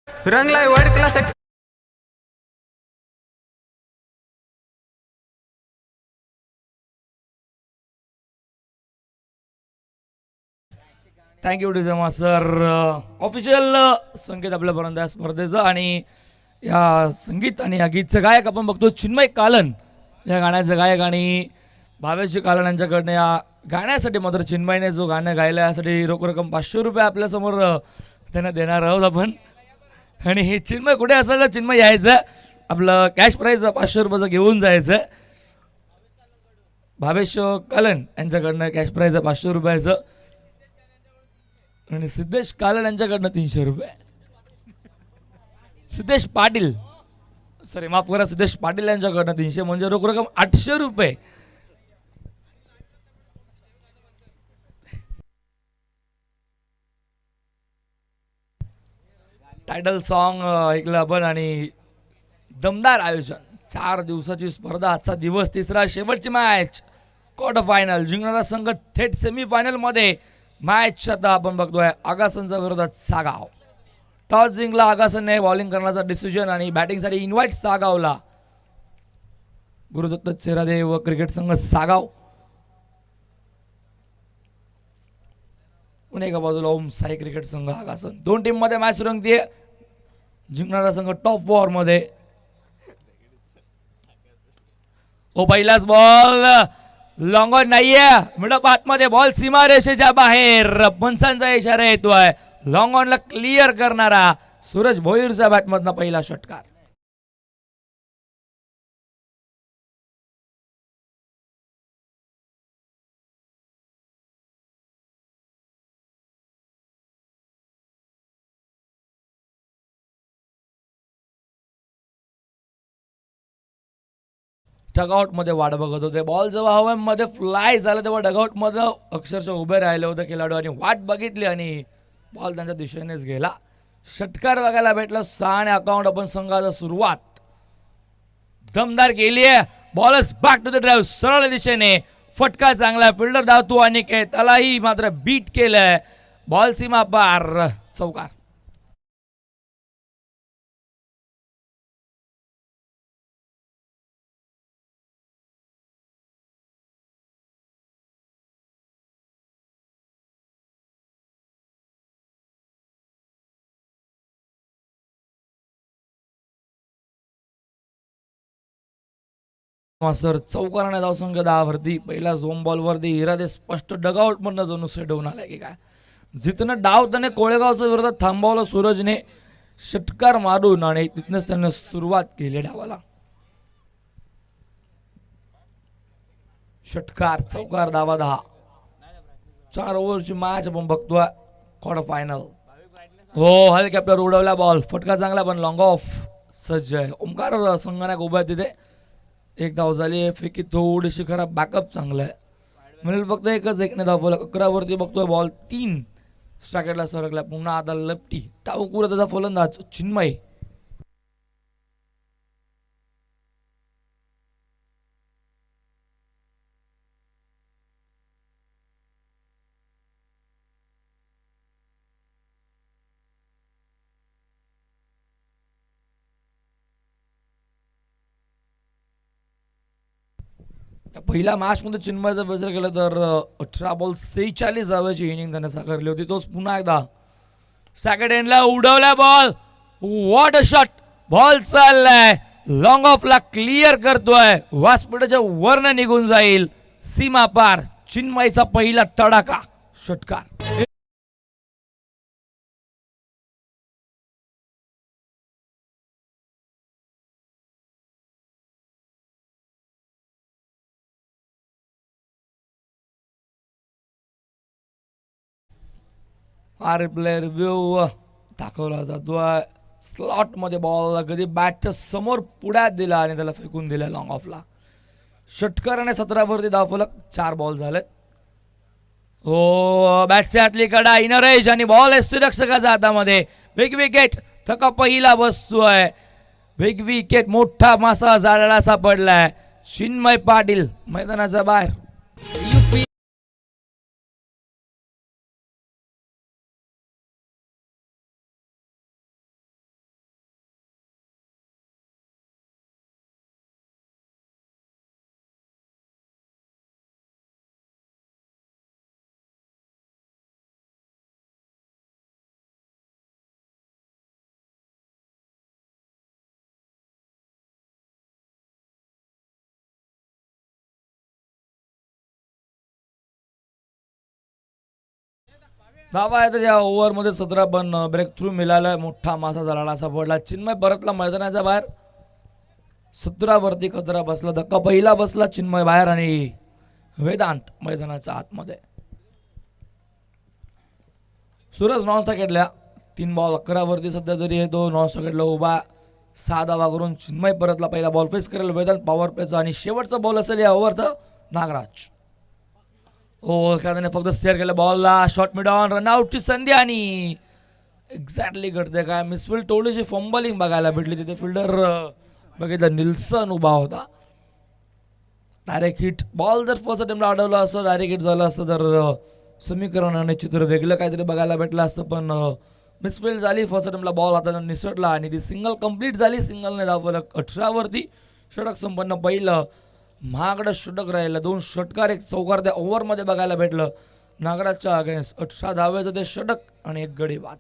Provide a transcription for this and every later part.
रंगलाय world class. Thank you डिझमा sir. Official संकेत आपल्यापर्यंत या स्पर्धेचं आणि या संगीत आणि या गीतचं गायक आपण बघतो चिन्मय कालन या गाण्याचं गायक आणि भावेश कालन यांच्याकडनं या गाण्यासाठी मात्र चिन्मयने जो गाणं गायलं यासाठी रोख रक्कम 500 रुपये आपल्यासमोर त्यांना देणार आहोत आपण. आणि हे चिन्मय कुठे असेल तर चिन्मय यायचं आपलं कॅश प्राईज 500 रुपयाचं घेऊन जायचं. भावेश कालन यांच्याकडनं कॅश प्राईज 500 रुपयाचं आणि सिद्धेश कालन यांच्याकडनं 300 रुपये. सिद्धेश पाटील सॉरी माफ करा सिद्धेश पाटील यांच्याकडनं 300 म्हणजे रोख रक्कम 800 रुपये. टायटल सॉन्ग ऐकलं आपण आणि दमदार आयोजन. 4 दिवसाची स्पर्धा, आजचा दिवस तिसरा, शेवटची मॅच क्वार्टर फायनल. जिंकणारा संघ थेट सेमीफायनल मध्ये मॅच आता आपण बघतोय आगासनच्या विरोधात सागाव. टॉस जिंकला आगासनने, बॉलिंग करण्याचा डिसिजन आणि बॅटिंगसाठी इन्व्हाइट सागावला. गुरुदत्त चेरादेव क्रिकेट संघ सागाव, पुणे एका बाजूला ओम साई क्रिकेट संघ आगासन. दोन टीम मध्ये मॅच रंगतीये. जिंकणारा संघ टॉप 4 मध्ये. पहिलाच बॉल लॉंग ऑन नाहीये, मिडप आतमध्ये, बॉल सीमा रेषेच्या बाहेर. पंचांचा इशारा येतोय. लॉंग ऑनला क्लिअर करणारा सूरज भोईरचा बॅटमधनं पहिला षटकार. डगआउट मध्ये वाट बघत होते. बॉल जेव्हा हवेमध्ये फ्लाय झाला तेव्हा डगआउट मध्ये अक्षरशः उभे राहिले होते खेळाडू आणि वाट बघितली आणि बॉल त्यांच्या दिशेनेच गेला. षटकार बघायला भेटला. 6 आणि अकाउंट आपण संघाचा सुरुवात दमदार केली आहे. बॉलच बॅक टू द ड्राईव्ह सरळ दिशेने. फटका चांगला, फिल्डर धावतो आणि त्यालाही मात्र बीट केलंय. बॉल सीमा पार, चौकार. सर चौकाराने धावसंख्या 10 वरती. पहिला झोम बॉल वरती हिरादे स्पष्ट डगआउट मधनं जणू सेडवून आलाय की काय. जिथनं डाव त्याने कोळेगावच्या विरोधात थांबवलं सूरजने षटकार मारून आणि तिथनंच त्याने सुरुवात केली डावाला. षटकार, चौकार, धावा 10. 4 ओव्हरची मॅच आपण बघतोय क्वार्टर फायनल. हो हेलिकॉप्टर उडवला बॉल. फटका चांगला पण लॉंग ऑफ. सज्ज आहे ओमकार संघाने उभा आहे तिथे. एक धाव झाली आहे. फेकी थोडीशी खराब, बॅकअप चांगला आहे. म्हणजे फक्त एकच एकने धाव. 11 वरती बघतोय बॉल 3 स्ट्रायकेटला सरकला. पुन्हा आता लपटी टाऊकुरा त्याचा फलंदाज चिन्मय. पहिल्या मॅच मध्ये चिन्मयचा विचार केला तर 18 बॉल 46 धावांची इनिंग त्याने साकारली होती. तोच पुन्हा एकदा सेकंड एंडला उडवला ball. What a shot. Ball चाललाय लॉंग ऑफला, क्लिअर करतोय. व्यासपीठाच्या वरनं निघून जाईल. सीमा पार. चिन्मयचा पहिला तडाखा षटकार. रिप्ले रिव्ह्यू दाखवला जातोय. स्लॉट मध्ये बॉल कधी बॅटच्या समोर पुढ्यात दिला आणि त्याला फेकून दिला लॉंग ऑफला. षटकाराने 17 वरती धावफलक. 4 बॉल झालेत. हो बॅटच्या हातली कडा इनर एज आणि बॉल आहे सुरक्षकाच्या हातामध्ये. Big wicket. थका पहिला बसतोय. Big wicket. मोठा मासा जाळ्याला सापडलाय. चिन्मय पाटील मैदानाच्या बाहेर. धावा आहे तर या ओव्हरमध्ये 17 पण ब्रेक थ्रू मिळाला. मोठा मासा झाला असा पडला. चिन्मय परतला मैदानाच्या बाहेर. 17 वरती खतरा बसला. धक्का पहिला बसला. चिन्मय बाहेर आणि वेदांत मैदानाच्या आतमध्ये. सूरज नॉन स्टॉकेटला 3 बॉल 11 वरती सध्या तरी आहे तो नॉन स्टॉकेटला उभा. 6 धावा करून चिन्मय परतला. पहिला बॉल फेस करेल वेदांत पॉवर प्लेचा आणि शेवटचा बॉल असेल या ओव्हरचा नागराज. खेळाने फक्त स्टेअर केलं बॉलला. शॉट मिड ऑन रनआउटची संधी आणि एक्झॅक्टली घडते काय. मिसफिल्ड थोडीशी फंबलिंग बघायला भेटली तिथे. फिल्डर बघितलं निल्सन उभा होता. डायरेक्ट हिट बॉल जर फर्स्ट अटेम्प्टला अडवलं असतं डायरेक्ट हिट झालं असतं तर समीकरणाने चित्र वेगळं काहीतरी बघायला भेटलं असतं. पण मिसफिल्ड झाली. फर्स्ट अटेम्प्टला बॉल हाताने निसटला आणि ती सिंगल कंप्लीट झाली. सिंगलने धावलं 18 वरती. षटक संपन्न पहिलं महागडं षटक राहिलं. 2 षटकार 1 चौकार त्या ओव्हरमध्ये बघायला भेटलं नागराजच्या अगेन्स्ट. 18 धावेचं ते षटक आणि 1 गडी बाद.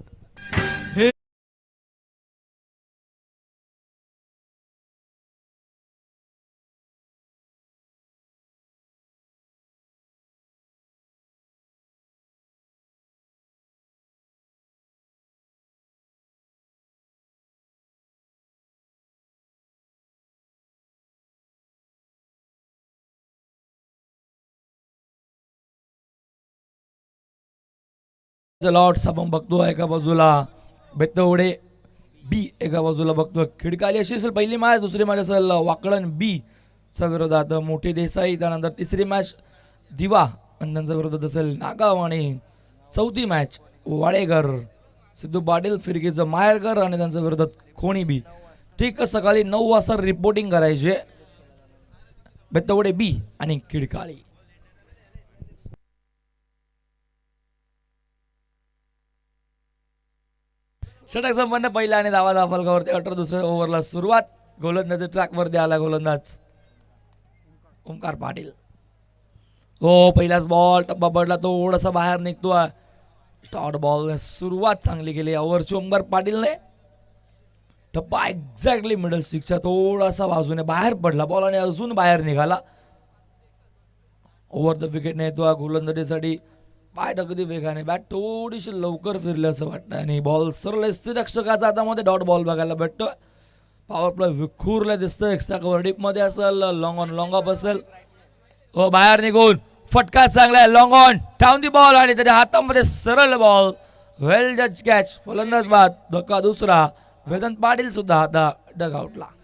लॉट्स आपण बघतो एका बाजूला बेतवडे बी, एका बाजूला बघतो खिडकाली. अशी असेल पहिली मॅच. दुसरी मॅच असेल वाकळण बी च्या विरोधात मोठी देसाई. त्यानंतर तिसरी मॅच दिवा आणि त्यांच्या विरोधात असेल नागाव. आणि चौथी मॅच वाडेकर सिद्धू पाटील फिरकीचं माहेरकर आणि त्यांच्या विरोधात खोणी बी. ठीक सकाळी 9 वाजता रिपोर्टिंग करायचे बेतवडे बी आणि खिडकाळी. षटक संपन्न पहिला आणि धावा फलकावरती. 18 दुसऱ्या ओव्हरला सुरुवात. गोलंदाज ट्रॅकवरती आला गोलंदाज ओंकार पाटील. पहिलाच बॉल टप्पा पडला. थोडासा बाहेर निघतो. डॉट बॉल सुरुवात चांगली केली ओव्हरची ओंकार पाटीलने. टप्पा एक्झॅक्टली मिडल स्टिकच्या थोडासा बाजूने बाहेर पडला बॉल आणि अजून बाहेर निघाला. ओव्हर द विकेट नाही तो गोलंदाजीसाठी. पाय अगदी वेगाने. बॅट थोडीशी लवकर फिरले असं वाटतं आणि बॉल सरळ रक्षकाचा हातामध्ये. डॉट बॉल बघायला भेटतोय. पॉवर प्ले विखुरला दिसतं. एक्स्ट्रा कव्हर डीप मध्ये असेल. लॉंग ऑन लॉंग ऑफ असेल. बाहेर निघून फटका चांगला आहे. Long on down the ball आणि त्याच्या हातामध्ये सरळ बॉल. वेल जज कॅच. फलंदाज बाद. धक्का दुसरा. वेदांत पाटील सुद्धा आता डग आउटला.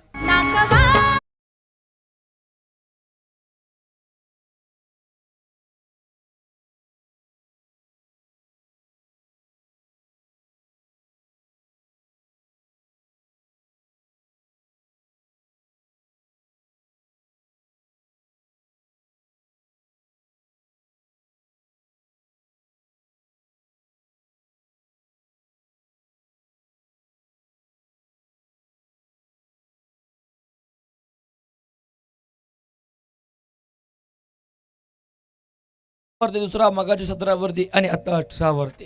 दुसरा मगाची 17 वरती आणि आता 18 वरती.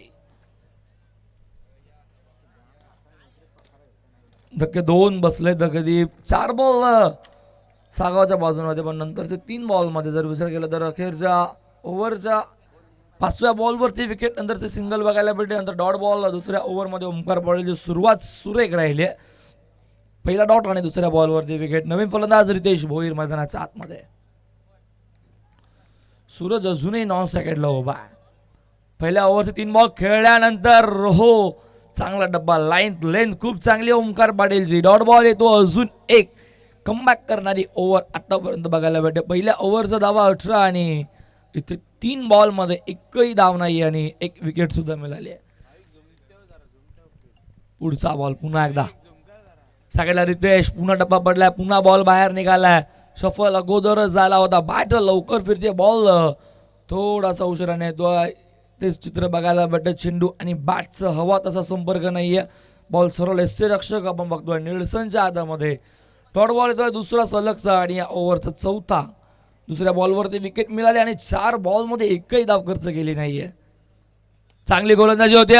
धक्के 2 बसले. धक्के 4 बॉल सागावच्या बाजूने होते पण नंतरचे 3 बॉल मध्ये जर विचार केला तर अखेरच्या ओव्हरच्या 5व्या बॉलवरती विकेट नंतरचे सिंगल बघायला भेटले. नंतर डॉट बॉल दुसऱ्या ओव्हरमध्ये ओंकार पाटीलची सुरुवात सुरेख राहिली आहे. पहिला डॉट आणि दुसऱ्या बॉलवरती विकेट. नवीन फलंदाज रितेश भोईर मैदानाच्या आतमध्ये. सूरज अजूनही नॉन स्टॉकेटला उभा आहे. पहिल्या ओव्हरचे 3 बॉल खेळल्यानंतर चांगला डब्बा. लेंथ खूप चांगली ओंकार पाटीलची. डॉट बॉल येतो. अजून एक कमबॅक करणारी ओव्हर आतापर्यंत बघायला भेटते. पहिल्या ओव्हरचा धावा 18 आणि इथे 3 बॉलमध्ये एकही धाव नाही आणि 1 विकेट सुद्धा मिळाली आहे. पुढचा बॉल पुन्हा एकदा साईडला रितेश. पुन्हा डब्बा पडलाय. पुन्हा बॉल बाहेर निघालाय. सफल अगोदरच झाला होता. बॅट लवकर फिरते. बॉल थोडासा उशिराने येतो. तेच चित्र बघायला भेटतं. चेंडू आणि बॅटचा हवा तसा संपर्क नाहीये. बॉल सरळ रक्षक आपण बघतोय निळसनच्या हातामध्ये. डॉट बॉल येतोय दुसरा सलगचा आणि या ओव्हरचा चौथा. दुसऱ्या बॉलवरती विकेट मिळाली आणि 4 बॉलमध्ये एकही धाव खर्च केली नाहीये. चांगली गोलंदाजी होती.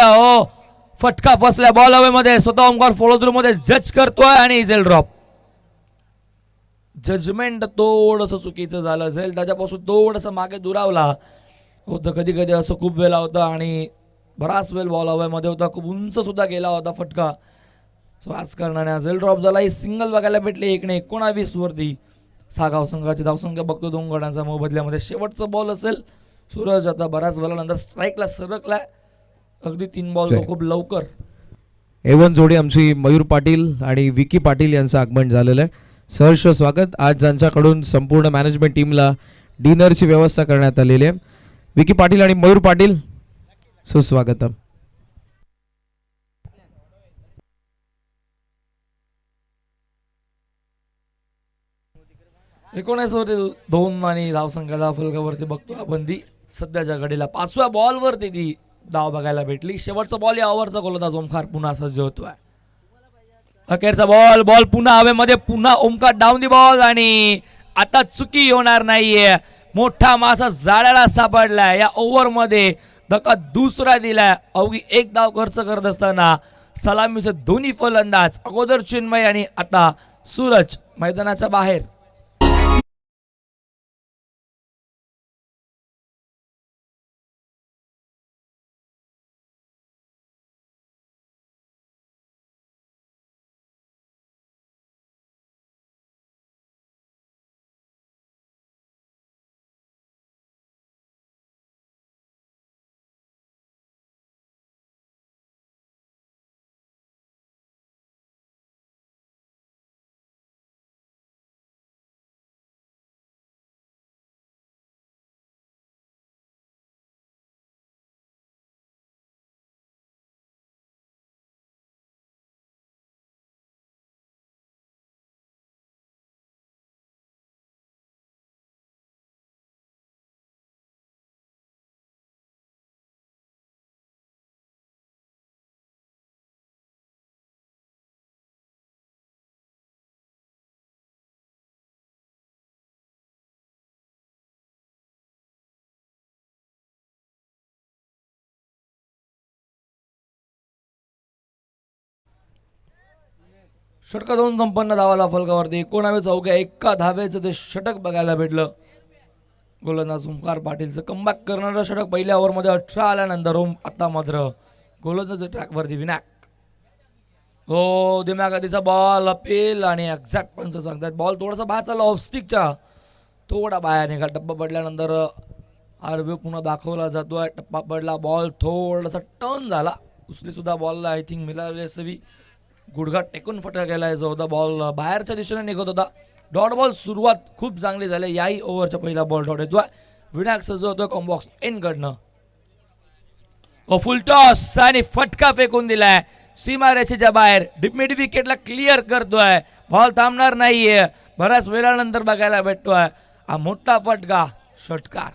फटका फसल्या बॉल हवेमध्ये. स्वतः ओंकार फॉलो थ्रू मध्ये जज करतोय आणि इझेल ड्रॉप. जजमेंट थोडंसं चुकीचं झालं असेल. त्याच्यापासून थोडंसं मागे दुरावला होतं. कधी कधी असं खूप वेळा होतं आणि बराच वेळ बॉल हव्यामध्ये होता, खूप उंच सुद्धा गेला होता फटका. सो आज कारणाने असेल ड्रॉप झाला. ही सिंगल बघायला भेटले 1/19 वरती. सागाव संघाची धावसंख्या बघतो 2 गटांचा मोबदल्यामध्ये. शेवटचा बॉल असेल. सूरज आता बऱ्याच वेळानंतर स्ट्राईकला सरकलाय. अगदी 3 बॉल तो खूप लवकर. एवन जोडी आमची मयूर पाटील आणि विकी पाटील यांचं आगमन झालेलं आहे. सहर्ष स्वागत. आज ज्यांच्याकडून संपूर्ण मॅनेजमेंट टीमला डिनरची व्यवस्था करण्यात आलेली आहे, विकी पाटील आणि मयूर पाटील, सुस्वागतम. 19 वरती 2 आणि धावसंख्याला फलकावरती बघतो आपण ती सध्याच्या घडीला 5व्या बॉलवरती ती धाव बघायला भेटली. शेवटचा बॉल या ओव्हरचा गोलंदाज ओमकार पुन्हा सज्ज होतोय. अखेरचा बॉल पुन्हा हवेमध्ये, पुन्हा ओमकार डाऊन दी बॉल आणि आता चुकी होणार नाहीये. मोठा मासा जाळ्याला सापडलाय. या ओव्हरमध्ये धक्का दुसरा दिलाय. अवघी 1 धाव खर्च करत असताना सलामीचे दोन्ही फलंदाज अगोदर चिन्मय आणि आता सूरज मैदानाच्या बाहेर. षटका 2 संपन्न धावाला फलकावरती. 19 अवघ्या 1 धावेचं ते षटक बघायला भेटलं. गोलंदाज ओमकार पाटीलचं कमबॅक करणारं षटक पहिल्या ओव्हरमध्ये 18 आल्यानंतर आता मात्र गोलंदाज ट्रॅकवरती विनायक. हो, दिमागातीचा बॉल अपील आणि एक्झॅक्ट पंच सांगतात. बॉल थोडासा बाहेर चालला ऑफस्टिकच्या, थोडा बाहेर निघाला. टप्पा पडल्यानंतर आरव्यू पुन्हा दाखवला जातोय. टप्पा पडला, बॉल थोडासा टर्न झाला. उचली सुद्धा बॉलला आय थिंक मिळाली असावी. गुडघा टेकून फटका गेला जो होता. बॉल बाहेरच्या दिशेने निघत होता. डॉट बॉल सुरुवात खूप चांगली झाली. याही ओव्हरच्या पहिला बॉल डॉट येतोय. विनायक सज्ज होतोय कॉम्बॉक्स एन कडनं. फुल टॉस आणि फटका फेकून दिलाय सीमा रेषेच्या बाहेर. मिड विकेटला क्लिअर करतोय. बॉल थांबणार नाहीये. बऱ्याच वेळानंतर बघायला भेटतोय हा मोठा फटका, षटकार.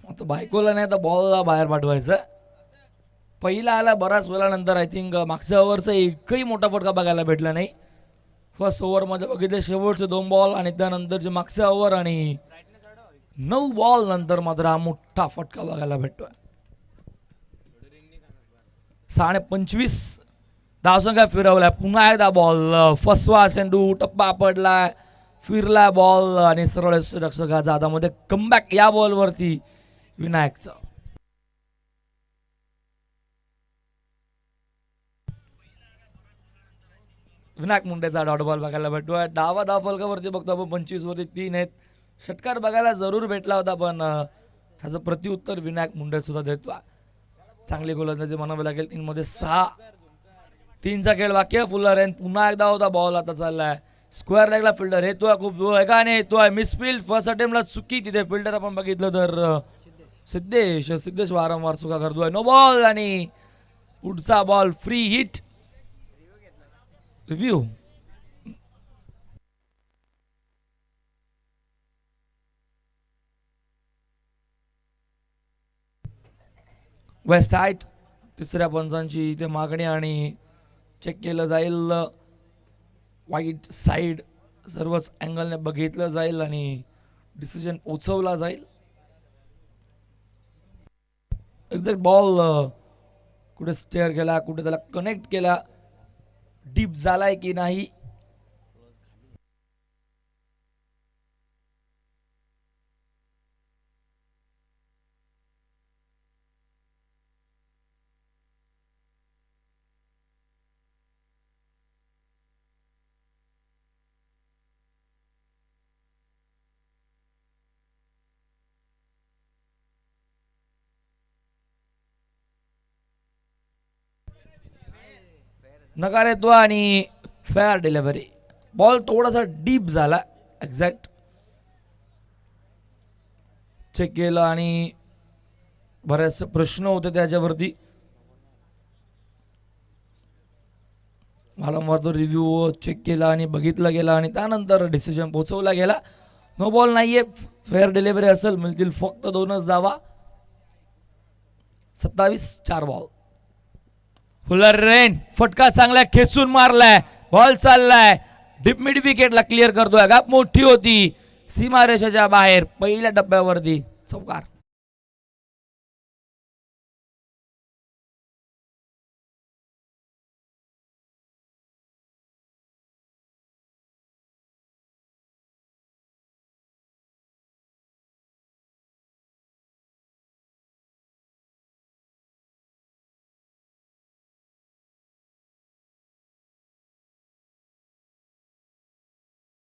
आता बायकोला नाही तर बॉलला बाहेर पाठवायचं. पहिला आला बऱ्याच वेळानंतर. आय थिंक मागच्या ओव्हरचा एकही मोठा फटका बघायला भेटला नाही. फर्स्ट ओव्हरमध्ये बघितले शेवटचे 2 बॉल आणि त्यानंतरचे मागच्या ओव्हर आणि 9 बॉल नंतर मात्र हा मोठा फटका बघायला भेटतोय. 25 धावसंख्या फिरवलाय. पुन्हा एकदा बॉल फसवा चेंडू, टप्पा पडलाय, फिरला बॉल आणि सरळ रक्षकाच्या हातामध्ये. कमबॅक या बॉलवरती विनायकचं. विनायक मुंडेचा डॉट बॉल बघायला भेटतोय. डावा धाव फलकावरती बघतो आपण 25 वरती 3 आहेत. षटकार बघायला जरूर भेटला होता पण त्याचं प्रत्युत्तर विनायक मुंडे सुद्धा देतो. चांगली गोलंदाजी म्हणावी लागेल. 3 मध्ये 6. 3चा खेळ वाक्य. फुलर एन पुन्हा एकदा होता बॉल. आता चाललाय स्क्वेअर लेगला. फिल्डर येतोय खूप वेगाने येतोय. मिसफिल्ड फर्स्ट अटेम्प्टला चुकी. तिथे फिल्डर आपण बघितलं तर सिद्धेश वारंवार चुका करतोय. नो बॉल आणि पुढचा ball free hit. Review waist height. तिसऱ्या पंचांची इथे मागणी आणि चेक केलं जाईल. वाईट साईड सर्वच अँगलने बघितलं जाईल आणि डिसिजन पोचवला जाईल. एक्झॅक्ट बॉल कुठे स्टेअर केला, कुठे त्याला कनेक्ट केला, डीप झालाय की नाही. नकार येतो आणि फेअर डिलिव्हरी. बॉल थोडासा डीप झाला. एक्झॅक्ट चेक केलं आणि बरेच प्रश्न होते त्याच्यावरती. वारंवार तो रिव्ह्यू चेक केला आणि बघितला गेला आणि त्यानंतर डिसिजन पोचवला गेला. नो बॉल नाहीये, फेअर डिलिव्हरी असेल. मिळतील फक्त 2च धावा. 27-4 बॉल. फुलर रेन फटका चांगला खेचून मारलाय. बॉल चाललाय डीप मिड विकेटला क्लिअर करतोय. गॅप मोठी होती सीमारेषेच्या बाहेर. पहिल्या टप्प्यावरती चौकार.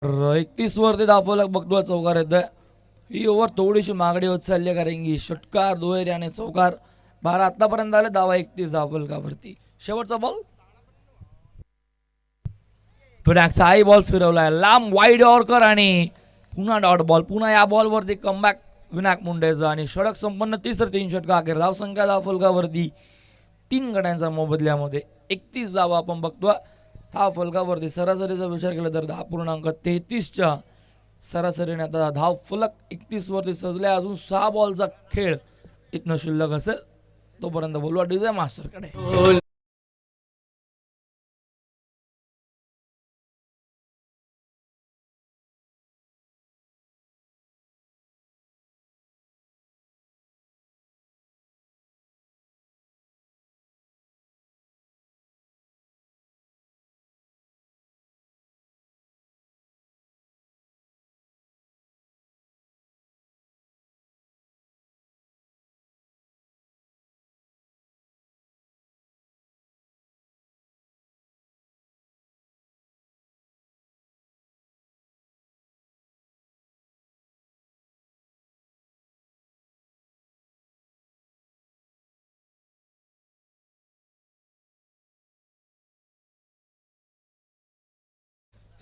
तर 31 वरती दाखवला बघतोय चौकार येतोय. ही ओव्हर थोडीशी मागणी होत चालली आहे कारण की षटकार दुहेरी आणि चौकार 12 आतापर्यंत आले. धावा 31 दाखवलकावरती. शेवटचा बॉल. पुन्हा हाय बॉल फिरवलाय लांब वाईड यॉर्कर आणि पुन्हा डॉट बॉल. पुन्हा या बॉलवरती कमबॅक विनायक मुंडेचा आणि षटक संपन्न. तिसरं 3 षटक अखेर. धावसंख्या दाखवलकावरती 3 गड्यांच्या मोबदल्यामध्ये 31 धावा आपण बघतोय. धाव फलकावरती सरासरीचा विचार केला तर 10.33च्या सरासरीने आता धाव फलक 31 वरती सजले. अजून 6 बॉलचा खेळ इथनं शिल्लक असेल. तोपर्यंत बोलवा डीजे मास्टरकडे.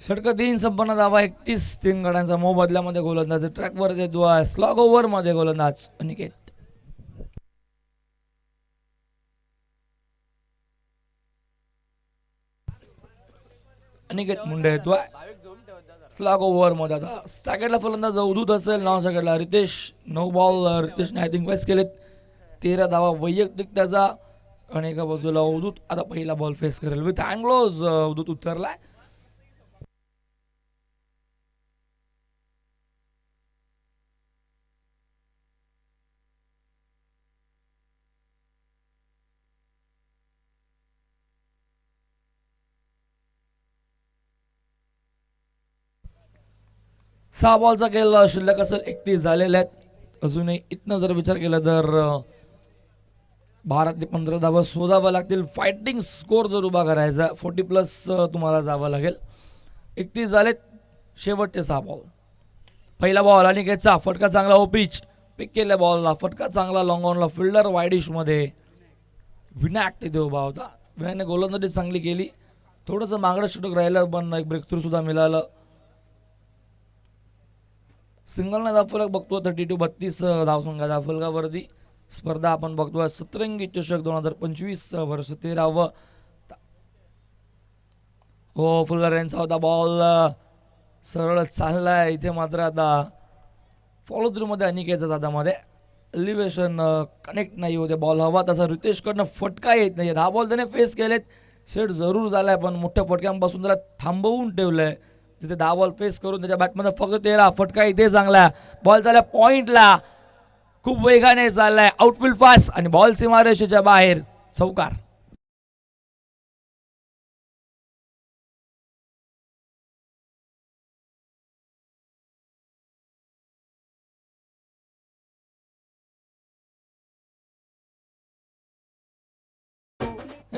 षटक 3 संपन्न. धावा 31. 3 गड्यांचा मोबदल्यामध्ये गोलंदाज ट्रॅकवर येतो. स्लॉग ओव्हर मध्ये गोलंदाज अनिकेत. अनिकेत मुंडे येतोय स्लॉग ओव्हर मध्ये. आता स्टॅकेटला फलंदाज अवधूत असेल. 9 सेकंडला रितेश. 9 बॉल रितेशने आय थिंक वेस्ट केलेत. 13 धावा वैयक्तिक त्याचा आणि एका बाजूला अवधूत आता पहिला बॉल फेस करेल. विथ अँग्लोज अवधूत उतरलाय. सहा बॉलचा खेळ शिल्लक असेल. 31 झालेले आहेत. अजूनही इथनं जर विचार केला तर 12 ते 15 धावा शोधाव्या लागतील. फायटिंग स्कोर जर उभा करायचा 40+ तुम्हाला जावं लागेल. 31 झालेत. शेवटचे 6 बॉल. पहिला बॉल अनिकेतचा फटका चांगला ओपिच पिक केल्या बॉलला. फटका चांगला लॉंग ऑनला. फिल्डर वाईडिश मध्ये विनायक तिथे उभा होता. विनायकने गोलंदाजी चांगली केली. थोडंसं मागणं षटक राहिलं पण एक ब्रेक थ्रू सुद्धा मिळालं. सिंगलने दाफलक बघतो 32 धावसंख्या दाफलकावरती. स्पर्धा आपण बघतोय सतरंगी चषक 2025 वर्ष 13व. हो फुलर यांचा होता बॉल. सरळ चाललाय इथे मात्र आता फॉलो थ्रू मध्ये अनिकेतच्या हातामध्ये. एलिव्हेशन कनेक्ट नाही होते, बॉल हवा तसा रितेशकडनं फटका येत नाही. 10 बॉल त्याने फेस केलेत, सेट जरूर झालाय पण मोठ्या फटक्यांपासून त्याला थांबवून ठेवलंय. तिथे 10 बॉल फेस करून त्याच्या बॅटमध्ये फक्त 13 फटका इथे चांगला. बॉल झाला पॉइंटला, खूप वेगाने चाललाय, आउटफील्ड पास आणि बॉल सीमारेषेच्या बाहेर, चौकार.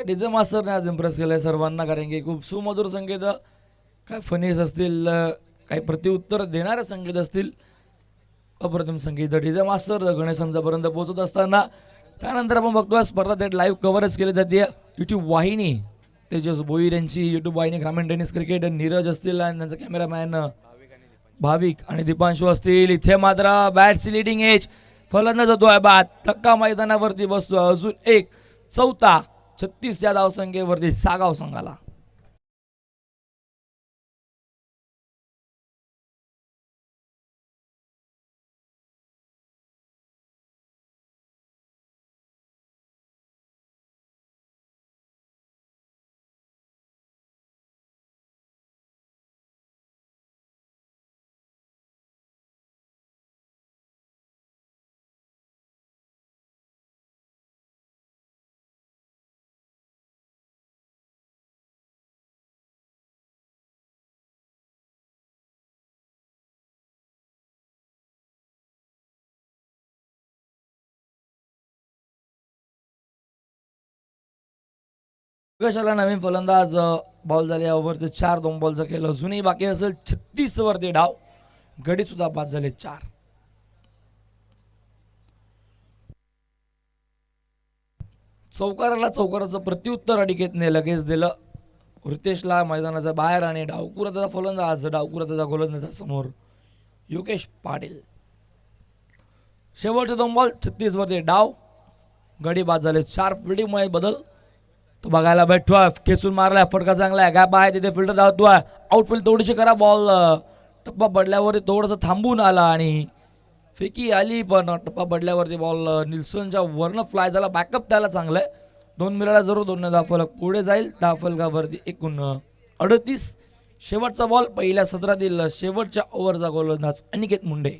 डीजे मास्टरने आज इम्प्रेस केलंय सर्वांना, कारण की खूप सुमधुर संगीत, काय फनीज असतील, काही प्रत्युत्तर देणारे संगीत असतील, अप्रतिम संगीत डीजे मास्टर गणेशांच्यापर्यंत पोहोचत असताना. त्यानंतर आपण बघतोय स्पर्धा थेट लाईव्ह कव्हरेज केली जाते यूट्यूब वाहिनी, तेजस भोईर यांची यूट्यूब वाहिनी, ग्रामीण टेनिस क्रिकेट, नीरज असतील आणि त्यांचा कॅमेरामॅन भाविक आणि दीपांशू असतील. इथे मात्र बॅटची लिडिंग एज, फलंदाज होतोय बाद, धक्का मैदानावरती बसतोय. अजून एक चौथा, 36 या धावसंख्येवरती सागाव संघाला. कशाला नवीन फलंदाज, बॉल झाले ओव्हरचे 4, 2 बॉलचं केलं, अजूनही बाकी असेल 36 वरती डाव, गडी सुद्धा बाद झाले 4. चौकाराचं प्रत्युत्तर अडिकेतने लगेच दिलं रितेशला मैदानाच्या बाहेर, आणि डावकुराचा फलंदाज, डावकुराचा गोलंदाजा समोर योगेश पाटील. शेवटचे 2 बॉल, 36 वरती डाव, गडी बाद झाले 4. फिल्डिंगमुळे बदल तो बघायला भेटतोय, खेचून मारलाय, फटका चांगला आहे, गॅप आहे तिथे, फिल्डर धावतोय, आउटफील्ड थोडीशी करा, बॉल टप्पा पडल्यावरती थोडंसं थांबून आला आणि फेकी आली, पण टप्पा पडल्यावरती बॉल निल्सनच्या वरनं फ्लाय झाला. बॅकअप त्याला चांगलं आहे, 2 मिळाला जरूर, 2 धाव फलक पुढे जाईल. धाव फलकावरती एकूण 38. शेवटचा बॉल, पहिल्या सत्रातील शेवटच्या ओव्हरचा गोलंदाज अनिकेत मुंडे.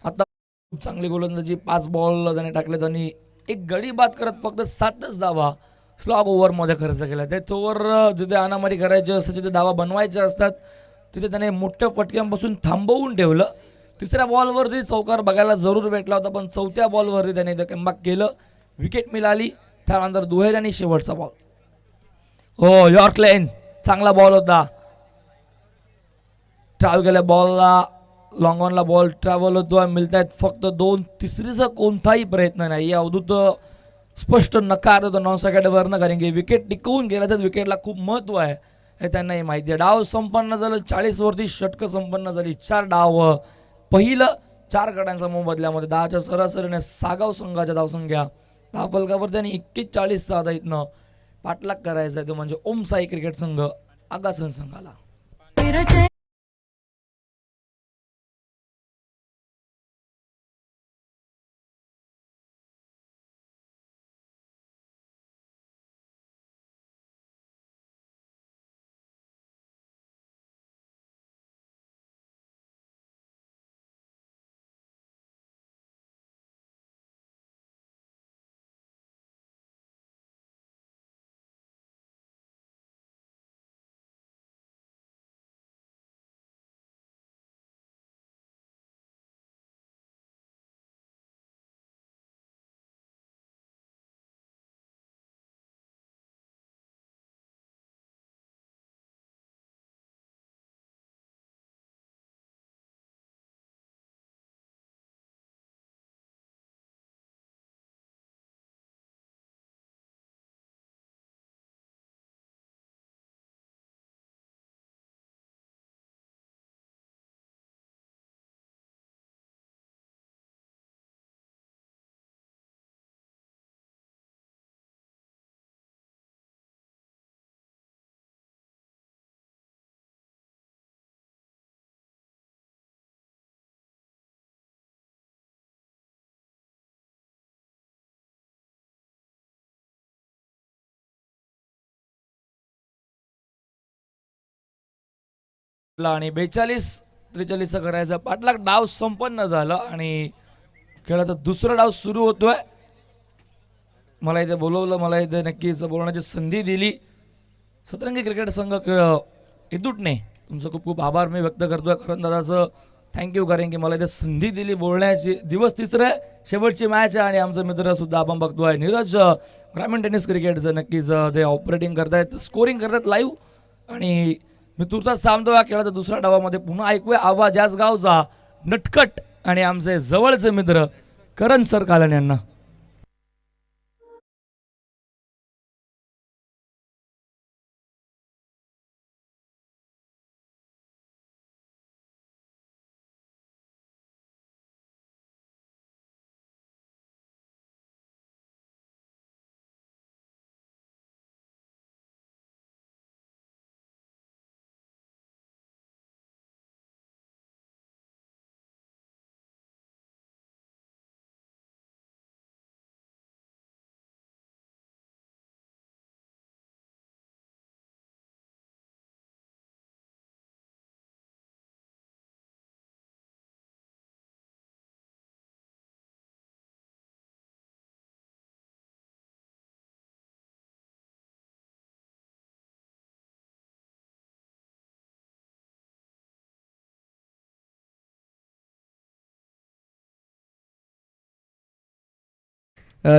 आता खूप चांगली गोलंदाजी, 5 बॉल त्याने टाकलेत आणि एक गडी बाद करत फक्त 7च धावा स्लॉग ओव्हरमध्ये खर्च केला. त्याच ओव्हर जिथे अनामारी करायचे असतात, जिथे धावा बनवायचे असतात, तिथे त्याने मोठ्या फटक्यांपासून थांबवून ठेवलं. 3ऱ्या बॉलवरती चौकार बघायला जरूर भेटला होता, पण 4थ्या बॉलवरती त्याने इथं कमबॅक केलं, विकेट मिळाली. त्यानंतर दुहेरी आणि शेवटचा बॉल, हो यॉर्क लेन, चांगला बॉल होता, ट्रॅव्हल केल्या बॉलला, लॉंग ऑनला बॉल ट्रॅव्हल होतो, मिळत आहेत फक्त 2. तिसरीचा कोणताही प्रयत्न नाही, या अवधूत स्पष्ट नकार देतो नॉन सॅकेटवरनं, कारण की विकेट टिकवून गेल्याचं विकेटला खूप महत्त्व आहे हे त्यांनाही माहिती आहे. डाव संपन्न झालं 40 वरती, षटकं संपन्न झाली 4 डाव, पहिलं 4 गड्यांचा मोबदल्यामध्ये 10च्या सरासरीने सागाव संघाच्या धावसंख्या धावफलकावरती आणि 41 साधा इथनं पाठलाग करायचा आहे, तो म्हणजे ओम साई क्रिकेट संघ आगासन संघाला. आणि 42-43 करायचा पाठलाग. डाव संपन्न झाला आणि खेळाचा दुसरा डाव सुरू होतोय. मला इथे बोलवलं, मला इथे नक्कीच बोलण्याची संधी दिली. सतरंगी क्रिकेट संघ इदुटणे तुमचं खूप खूप आभार मी व्यक्त करतोय. करण दादाचं थँक्यू, कारण की मला इथे संधी दिली बोलण्याची. दिवस तिसरा आहे, शेवटची मॅच आहे आणि आमचा मित्र सुद्धा आपण बघतोय नीरज ग्रामीण टेनिस क्रिकेटचं नक्कीच ते ऑपरेटिंग करतायत, स्कोरिंग करतायत लाईव्ह. आणि मी तुर्तास थांबतो या खेळाचा दुसऱ्या डावामध्ये. पुन्हा ऐकूया आवाज याच गावचा नटखट आणि आमचे जवळचे मित्र करण सर कालन यांना.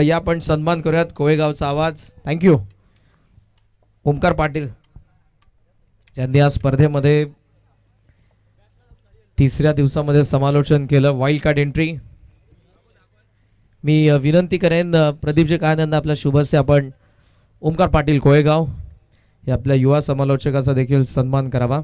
या पण सन्मान करूयात कोळेगावचा आवाज. थँक्यू ओमकार पाटील ज्यांनी या स्पर्धेमध्ये तिसऱ्या दिवसामध्ये समालोचन केलं. Wild card entry. मी विनंती करेन प्रदीपजी कान यांना आपल्या शुभस्य आपण ओमकार पाटील कोळेगाव या आपल्या युवा समालोचकाचा देखील सन्मान करावा.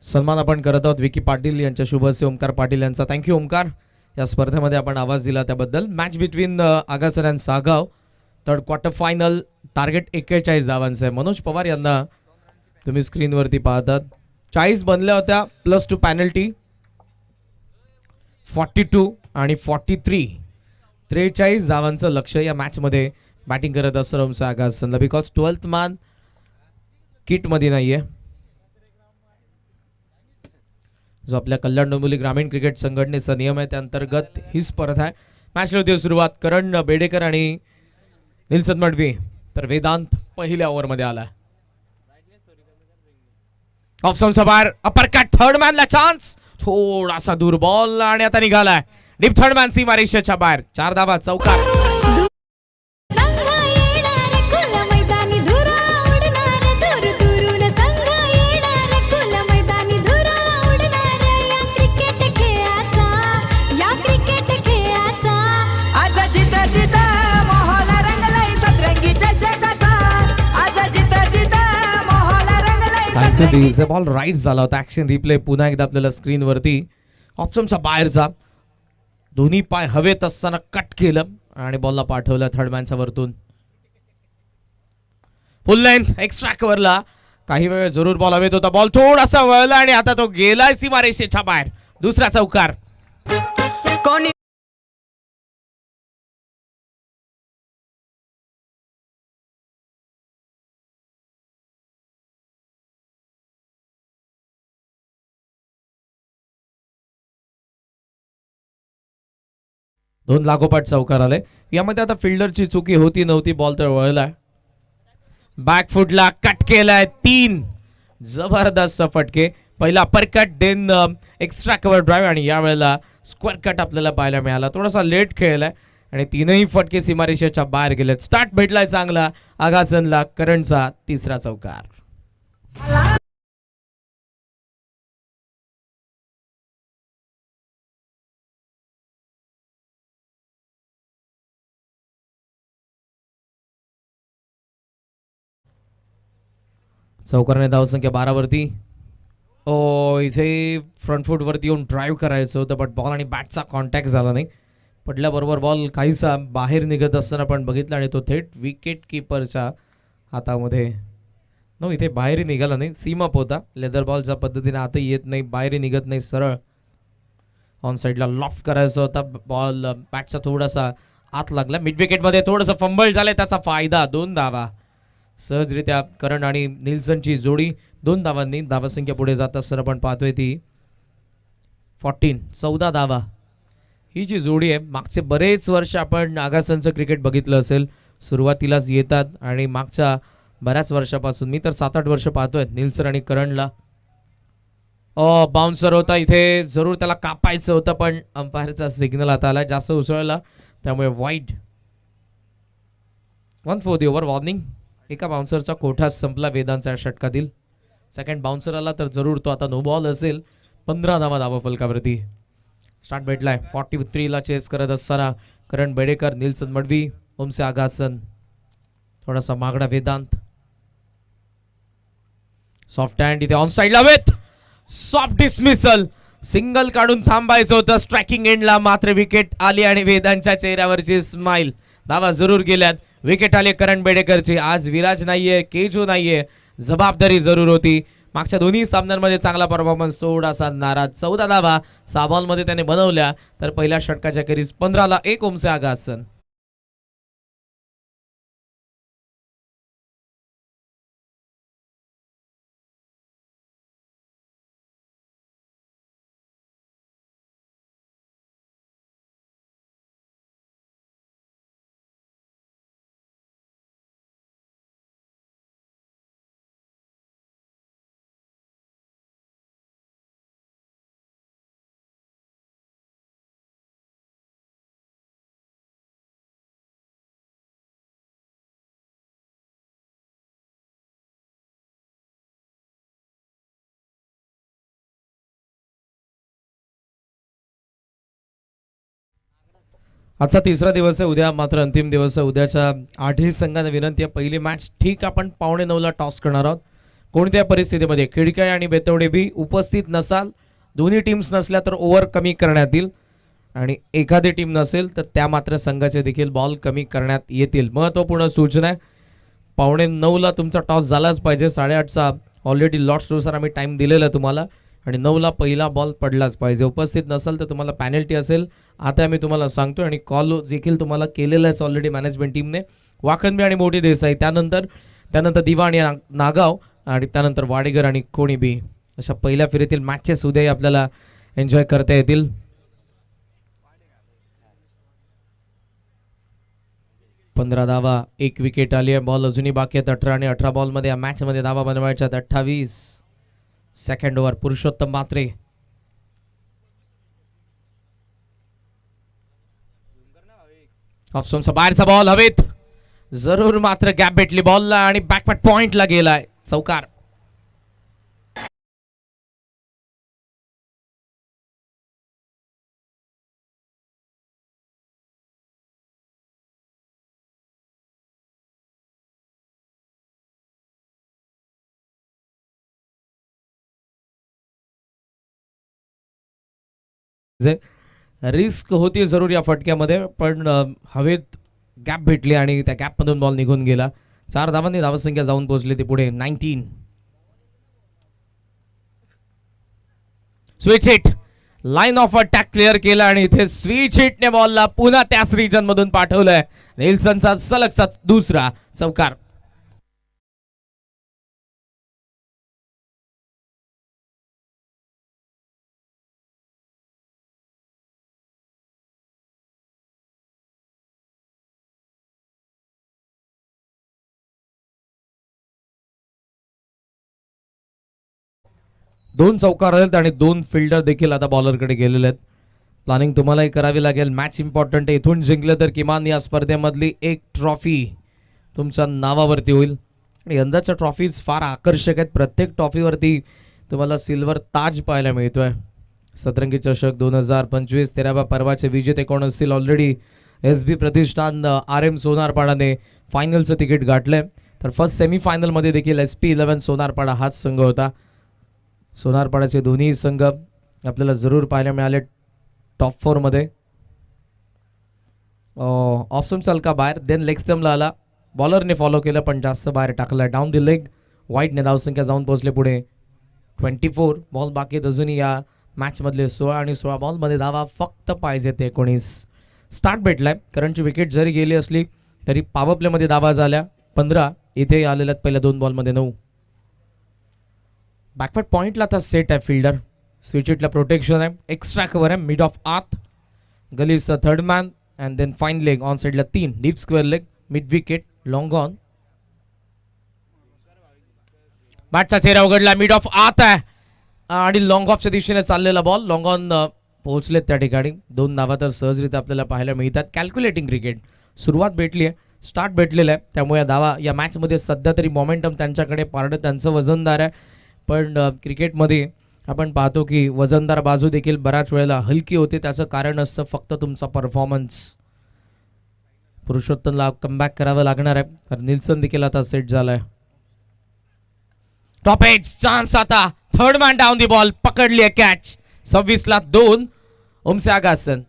सन्मान आपण करत आहोत विकी पाटील यांच्या शुभस्य ओमकार पाटील यांचा. थँक्यू ओमकार, या स्पर्धेमध्ये आपण आवाज दिला त्याबद्दल. Match between Agasar and Sagaon, third quarter final. Target 41 धावांचं आहे. मनोज पवार यांना तुम्ही स्क्रीनवरती पाहतात. 40 बनल्या होत्या +2 पॅनल्टी. 42 आणि 43, 43 धावांचं लक्ष या मॅचमध्ये बॅटिंग करत असतं रमसा आगासनला. बिकॉज 12th मॅन किटमध्ये नाही आहे, जो आपल्या कल्याण डोंबिवली ग्रामीण क्रिकेट संघटनेचा नियम आहे त्या अंतर्गत ही स्पर्धा आहे. मॅचला होती सुरुवात. करण बेडेकर आणि निल्सन मडवी, तर वेदांत पहिल्या ओव्हरमध्ये आला. ऑफ स्टंपचा बाहेर अपर कट. थर्ड मॅनला चान्स, थोडासा दूर बॉल आणि आता निघालाय डीप. थर्ड मॅन सीमा रेषेच्या बाहेर. 4 धावा चौकार. बॉल राईट झाला होता. ऍक्शन रिप्ले पुन्हा एकदा आपल्याला स्क्रीनवरती. ऑप्शनचा बाहेरचा, दोन्ही पाय हवेत असताना कट केलं आणि बॉलला पाठवलं थर्ड मॅनच्या वरतून. फुल लेंथ एक्स्ट्रा कव्हरला. काही वेळ जरूर बॉल हवेत होता. बॉल थोडासा वळला आणि आता तो गेलाय सीमारेषेच्या बाहेर. दुसरा चौकार. दोन लागोपाठ चौकार आले. यामध्ये आता फिल्डरची चुकी होती नव्हती. बॉल तर वळलाय. बॅकफुटला कट केलाय. 3 जबरदस्त फटके. पहिला uppercut, then extra cover drive आणि यावेळेला स्क्वेअर कट आपल्याला पाहायला मिळाला. थोडासा लेट खेळलाय आणि 3ही फटके सीमारेषेच्या बाहेर गेलेत. स्टार्ट भेटलाय चांगला आगासनला. करणचा तिसरा चौकार. चौकारने धावसंख्या 12 वरती. इथे फ्रंट फूट वरती येऊन ड्राईव्ह करायचं होतं, बट बॉल आणि बॅटचा कॉन्टॅक्ट झाला नाही. पडल्याबरोबर बॉल काहीसा बाहेर निघत असताना पण बघितला आणि तो थेट विकेट किपरच्या हातामध्ये इथे बाहेरही निघाला नाही, सीमअप होता. लेदर बॉलच्या पद्धतीने आतही येत नाही, बाहेरही निघत नाही, सरळ ऑन साईडला लॉफ्ट करायचा होता. बॉल बॅटचा थोडासा आत लागला. मिड विकेटमध्ये थोडंसं फंबल झालंय, त्याचा फायदा. 2 धावा सहजरित्या करण आणि निल्सनची जोडी 2 धावांनी धावासंख्या पुढे जात असताना आपण पाहतोय ती 14 धावा ही जी जोडी आहे. मागचे बरेच वर्ष आपण नागासनचं क्रिकेट बघितलं असेल, सुरुवातीलाच येतात आणि मागच्या बऱ्याच वर्षापासून, मी तर 7-8 वर्ष पाहतोय निल्सन आणि करणला. बाउन्सर होता इथे, जरूर त्याला कापायचं होतं पण अंपायरचा सिग्नल आता आला, जास्त उसळला त्यामुळे wide. 1 for the over warning. एका बाउन्सरचा कोठा संपला वेदांचा षटकातील. सेकंड बाउन्सर आला तर जरूर तो आता नो बॉल असेल. 15 धावा धावा फलकावरती. स्टार्ट भेटलाय 43 ला चेस करत असताना करण बेडेकर, निल्सन मडवी, ओमसे आगासन, थोडासा मागडा वेदांत. सॉफ्ट हँड इथे ऑन साइडला विथ सॉफ्ट डिसमिसल. सिंगल काढून थांबायचं होतं स्ट्रायकिंग एंडला, मात्र विकेट आली आणि वेदांच्या चेहऱ्यावरची स्माइल. धावा जरूर गेल्यात. विकेट आले करण बेडेकरची. आज विराज नाहीये, केजू नाहीये, जबाबदारी जरूर होती. मागच्या दोन्ही सामन्यांमध्ये चांगला परफॉर्मन्स, थोडासा नाराज. 14 धावा 6 बॉलमध्ये त्याने बनवल्या, तर पहिल्या षटकाच्या खेरीज 15 ला 1 ओमसे आगासन. आजचा तिसरा दिवस आहे, उद्या मात्र अंतिम दिवस आहे. उद्याच्या 8ही संघांना विनंती आहे, पहिली मॅच ठीक आपण 8:45 टॉस करणार आहोत. कोणत्या परिस्थितीमध्ये खिडकाय आणि बेतवडे बी उपस्थित नसाल, दोन्ही टीम्स नसल्या तर ओव्हर कमी करण्यात येईल आणि एखादी टीम नसेल तर त्या मात्र संघाचे देखील बॉल कमी करण्यात येतील. महत्त्वपूर्ण सूचना आहे, 8:45 ला तुमचा टॉस झालाच पाहिजे. 8:30चा ऑलरेडी लॉट्सनुसार आम्ही टाईम दिलेला तुम्हाला आणि 9 ला पहिला बॉल पडलाच पाहिजे. उपस्थित नसाल तर तुम्हाला पॅनल्टी असेल. आता मी तुम्हाला सांगतो आणि कॉल देखील तुम्हाला केलेला आहे ऑलरेडी मॅनेजमेंट टीमने. वाखणबी आणि मोठी देसाई, त्यानंतर दिवा आणि नागाव आणि त्यानंतर वाडेकर आणि कोणीबी, अशा पहिल्या फेरीतील मॅचेस उद्याही आपल्याला एन्जॉय करता येतील. पंधरा धावा, 1 विकेट आली आहे. बॉल अजूनही बाकी आहेत 18 आणि 18 बॉलमध्ये या मॅचमध्ये धावा बनवायच्या 28. सेकंड ओव्हर पुरुषोत्तम मात्रे. ऑफस्टोनचा बाहेरचा बॉल हवेत, जरूर मात्र गॅप भेटली बॉलला आणि बॅकपॅट पॉइंटला गेलाय. चौकार. रिस्क होती जरूर या फटक्यामध्ये, पण हवेत गॅप भेटली आणि त्या गॅपमधून बॉल निघून गेला. 4 धावांनी धावसंख्या जाऊन पोहोचली ती पुढे 19. Switch hit, line of attack clear केला आणि इथे स्विच हिटने बॉलला पुन्हा त्याच रिजन मधून पाठवलंय. निल्सनचा सलगचा दुसरा चौकार. दोन चौकार आहेत आणि 2 फिल्डर देखील आता बॉलरकडे गेलेले आहेत. प्लॅनिंग तुम्हालाही करावी लागेल. मॅच इम्पॉर्टंट आहे. इथून जिंकलं तर किमान या स्पर्धेमधली 1 ट्रॉफी तुमच्या नावावरती होईल. आणि यंदाच्या ट्रॉफीज फार आकर्षक आहेत. प्रत्येक ट्रॉफीवरती तुम्हाला सिल्वर ताज पाहायला मिळतोय. सतरंगी चषक 2025 13व्या पर्वाचे विजेते कोण असतील? ऑलरेडी SB प्रतिष्ठान RM सोनारपाडाने फायनलचं तिकीट गाठलंय. तर फर्स्ट सेमीफायनलमध्ये देखील SP11 सोनारपाडा हाच संघ होता. सोनारपाड्याचे दोन्ही संघ आपल्याला जरूर पाहायला मिळाले टॉप 4 मध्ये. ऑफ स्टंप चालका बाहेर, देन लेग स्टंपला आला, बॉलरने फॉलो केलं पण जास्त बाहेर टाकला, डाऊन द लेग. वाईटने धावसंख्या जाऊन पोहोचले पुढे 24. बॉल बाकी आहेत अजूनही या मॅचमधले 16 आणि 16 बॉलमध्ये धावा फक्त पाहिजे ते 19. स्टार्ट भेटलाय. करंटची विकेट जरी गेली असली तरी पॉवर प्लेमध्ये धावा झाल्या 15. इथे आलेल्यात पहिल्या 2 बॉलमध्ये 9. बॅकवर्ड पॉईंटला आता सेट आहे फिल्डर. स्विच इटला प्रोटेक्शन आहे, एक्स्ट्रा कव्हर आहे, मिड ऑफ आत, गलीचा third man and then fine leg. On साईडला 3 deep square leg, mid wicket, long on. बॅटचा चेहरा उघडला, मिड ऑफ आत आहे आणि लॉंग ऑफच्या दिशेने चाललेला बॉल लॉंग ऑन पोहोचलेत त्या ठिकाणी. 2 धावा तर सहजरित्या आपल्याला पाहायला मिळतात. कॅल्क्युलेटिंग क्रिकेट सुरुवात भेटली आहे, स्टार्ट भेटलेला आहे, त्यामुळे या धावा या मॅचमध्ये सध्या तरी मोमेंटम त्यांच्याकडे, पारडं त्यांचं वजनदार आहे. पण क्रिकेटमध्ये आपण पाहतो की वजनदार बाजू देखील बऱ्याच वेळेला हलकी होते. त्याचं कारण असतं फक्त तुमचा परफॉर्मन्स. पुरुषोत्तमला कमबॅक करावं लागणार आहे, कारण निल्सन देखील आता सेट झालाय. टॉप एज चान्स आता, third man down the ball, पकडली आहे कॅच. 26 2 ओमसे आगासन.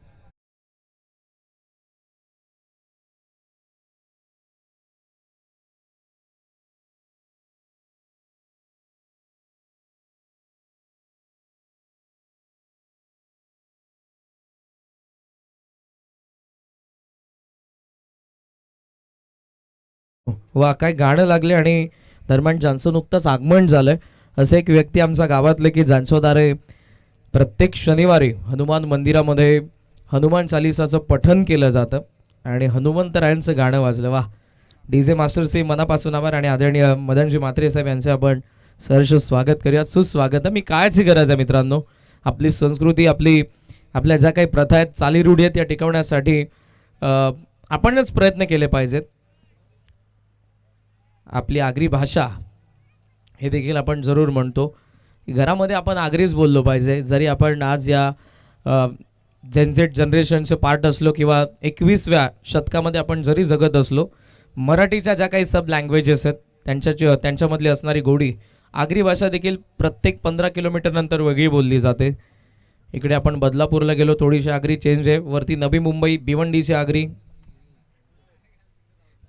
वा, काय गाणं लागले आणि दरम्यान ज्यांचं नुकतंच आगमन झालंय असं एक व्यक्ती आमच्या गावातले की ज्यांच्याद्वारे प्रत्येक शनिवारी हनुमान मंदिरामध्ये हनुमान चालिसाचं पठण केलं जातं आणि हनुमंतरायांचं गाणं वाजलं. वा, डीजे मास्टरचे मनापासून आभार आणि आदरणीय मदनजी म्हात्रे साहेब यांचे आपण सहर्ष स्वागत करूयात. सुस्वागत. मी कायची गरज आहे मित्रांनो, आपली संस्कृती, आपल्या ज्या काही प्रथा आहेत, चालीरूढी आहेत, या टिकवण्यासाठी आपणच प्रयत्न केले पाहिजेत. आपली आगरी भाषा हे देखील आपण जरूर म्हणतो की घरामध्ये आपण आगरीच बोललो पाहिजे. जरी आपण आज या जेनझेड जनरेशनचे पार्ट असलो किंवा 21व्या शतकामध्ये आपण जरी जगत असलो, मराठीच्या ज्या काही सब लँग्वेजेस आहेत त्यांच्यामधली असणारी गोडी, आगरी भाषा देखील प्रत्येक 15 किलोमीटर नंतर वेगळी बोलली जाते. इकडे आपण बदलापूरला गेलो, थोडीशी आगरी चेंज आहे. वरती नवी मुंबई, भिवंडीची आगरी,